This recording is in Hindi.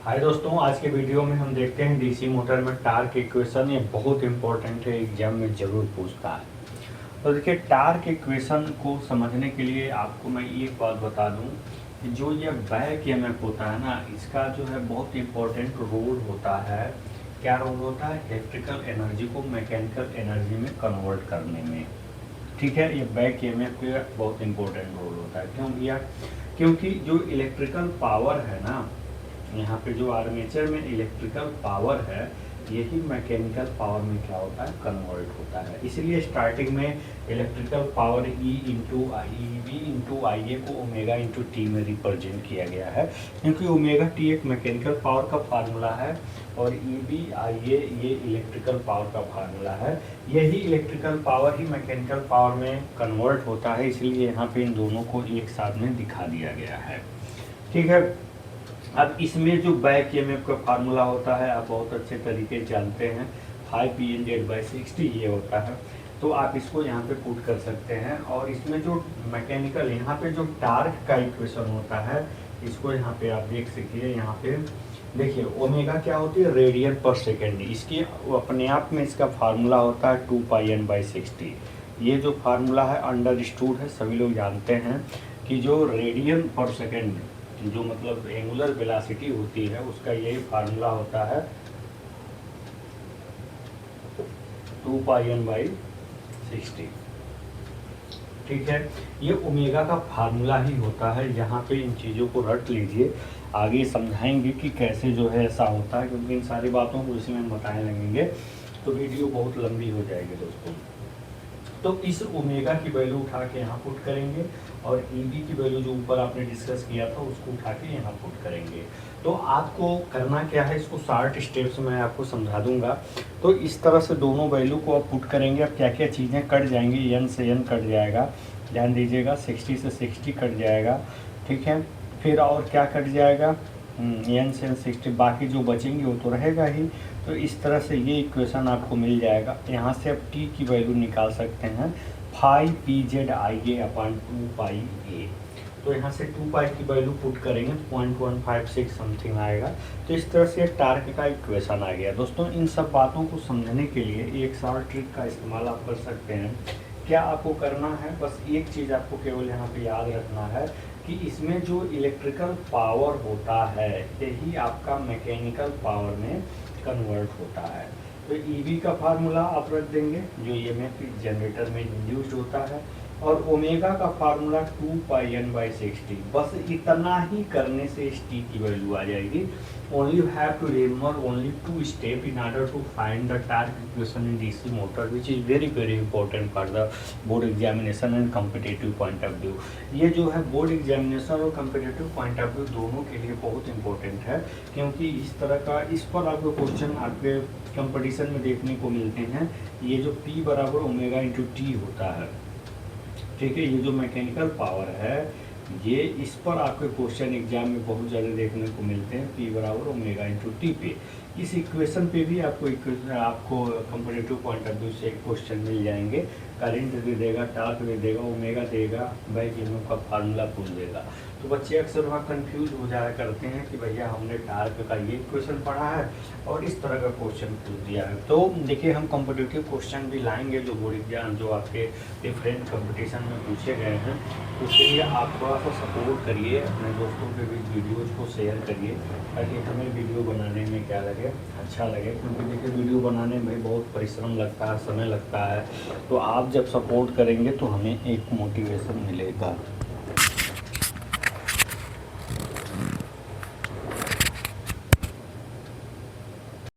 हाय दोस्तों, आज के वीडियो में हम देखते हैं डीसी मोटर में टार्क इक्वेशन। ये बहुत इंपॉर्टेंट है, एग्जाम में ज़रूर पूछता है। तो देखिए, टार्क इक्वेशन को समझने के लिए आपको मैं एक बात बता दूं कि जो ये बैक ईएमएफ होता है ना, इसका जो है बहुत इंपॉर्टेंट रोल होता है। क्या रोल होता है? इलेक्ट्रिकल एनर्जी को मैकेनिकल एनर्जी में कन्वर्ट करने में। ठीक है, ये बैक ईएमएफ का बहुत इंपॉर्टेंट रोल होता है। क्यों भैया? क्योंकि जो इलेक्ट्रिकल पावर है ना, यहाँ पे जो आर्मेचर में इलेक्ट्रिकल पावर है, यही मैकेनिकल पावर में क्या होता है? कन्वर्ट होता है। इसलिए स्टार्टिंग में electrical power E into I V into I A को ओमेगा इंटू टी में रिप्रेजेंट किया गया है, क्योंकि ओमेगा टी एक मैकेनिकल पावर का फार्मूला है और ई बी आई ए ये इलेक्ट्रिकल पावर का फार्मूला है। यही इलेक्ट्रिकल पावर ही मैकेनिकल पावर में कन्वर्ट होता है, इसलिए यहाँ पे इन दोनों को एक साथ में दिखा दिया गया है। ठीक है, अब इसमें जो बैक ईएमएफ का फार्मूला होता है आप बहुत अच्छे तरीके से जानते हैं, 5Pn/60 ये होता है। तो आप इसको यहाँ पे पुट कर सकते हैं। और इसमें जो मैकेनिकल, यहाँ पे जो टार्क का इक्वेशन होता है, इसको यहाँ पे आप देख सकिए। यहाँ पे देखिए, ओमेगा क्या होती है? रेडियन पर सेकेंड। इसकी अपने आप में इसका फार्मूला होता है 2πn/60। ये जो फार्मूला है अंडरस्टूड है, सभी लोग जानते हैं कि जो रेडियन पर सेकेंड जो मतलब एंगुलर वेलोसिटी होती है, उसका यही फार्मूला होता है 2πn/60। ठीक है, ये ओमेगा का फार्मूला ही होता है। यहाँ पे इन चीज़ों को रट लीजिए, आगे समझाएंगे कि कैसे जो है ऐसा होता है, क्योंकि इन सारी बातों को इसमें हम बताने लगेंगे तो वीडियो बहुत लंबी हो जाएगी दोस्तों। तो इस ओमेगा की वैल्यू उठा के यहाँ पुट करेंगे और ई बी की वैल्यू जो ऊपर आपने डिस्कस किया था उसको उठा के यहाँ पुट करेंगे। तो आपको करना क्या है, इसको शार्ट स्टेप्स में आपको समझा दूंगा। तो इस तरह से दोनों वैल्यू को आप पुट करेंगे। अब क्या क्या चीज़ें कट जाएंगी, एन से एन कट जाएगा, ध्यान दीजिएगा, 60 से 60 कट जाएगा। ठीक है, फिर और क्या कट जाएगा? एन से एन 60, बाकी जो बचेंगे वो तो रहेगा ही। तो इस तरह से ये इक्वेशन आपको मिल जाएगा। यहाँ से आप टी की वैल्यू निकाल सकते हैं 5PZIA/2πA। तो यहाँ से 2π की वैल्यू पुट करेंगे तो 0.156 समथिंग आएगा। तो इस तरह से टार्क का इक्वेशन आ गया। दोस्तों, इन सब बातों को समझने के लिए एक शॉर्ट ट्रिक का इस्तेमाल आप कर सकते हैं। क्या आपको करना है? बस एक चीज़ आपको केवल यहाँ पे याद रखना है कि इसमें जो इलेक्ट्रिकल पावर होता है, यही आपका मैकेनिकल पावर में कन्वर्ट होता है। तो ईवी का फार्मूला आप रख देंगे जो ईएमएफ जनरेटर में इंड्यूस्ड होता है, और ओमेगा का फार्मूला 2πn/60। बस इतना ही करने से इस टी की वैल्यू आ जाएगी। Only you have to remember only 2 step in order to find the torque equation in DC motor, which is very very important for the board examination and competitive point of view. ये जो है बोर्ड एग्जामिनेशन और कम्पिटेटिव पॉइंट ऑफ व्यू दोनों के लिए बहुत इंपॉर्टेंट है, क्योंकि इस तरह का इस पर आपको क्वेश्चन आपके कंपटीशन में देखने को मिलते हैं। ये जो P बराबर ओमेगा इंटू टी होता है, ठीक है, ये जो मैकेनिकल पावर है, ये इस पर आपके क्वेश्चन एग्जाम में बहुत ज़्यादा देखने को मिलते हैं। P बराबर ओमेगा इंटू टी पे, इस इक्वेशन पे भी आपको कंपैरेटिव पॉइंट ऑफ व्यू से क्वेश्चन मिल जाएंगे। करंट दे देगा, टार्क दे देगा, ओमेगा देगा, बैक ईएमएफ का फार्मूला पूछ देगा। तो बच्चे अक्सर वहाँ कंफ्यूज हो जाया करते हैं कि भैया हमने टार्क का ये क्वेश्चन पढ़ा है और इस तरह का क्वेश्चन पूछ दिया है। तो देखिए, हम कॉम्पिटिटिव क्वेश्चन भी लाएंगे जो बोर्ड एग्जाम जो आपके डिफरेंट कंपटीशन में पूछे गए हैं। उसके लिए आप थोड़ा सा सपोर्ट करिए, अपने दोस्तों के बीच वीडियोज़ को शेयर करिए, ताकि हमें वीडियो बनाने में क्या लगे, अच्छा लगे। क्योंकि देखिए, वीडियो बनाने में बहुत परिश्रम लगता है, समय लगता है। तो आप जब सपोर्ट करेंगे तो हमें एक मोटिवेशन मिलेगा।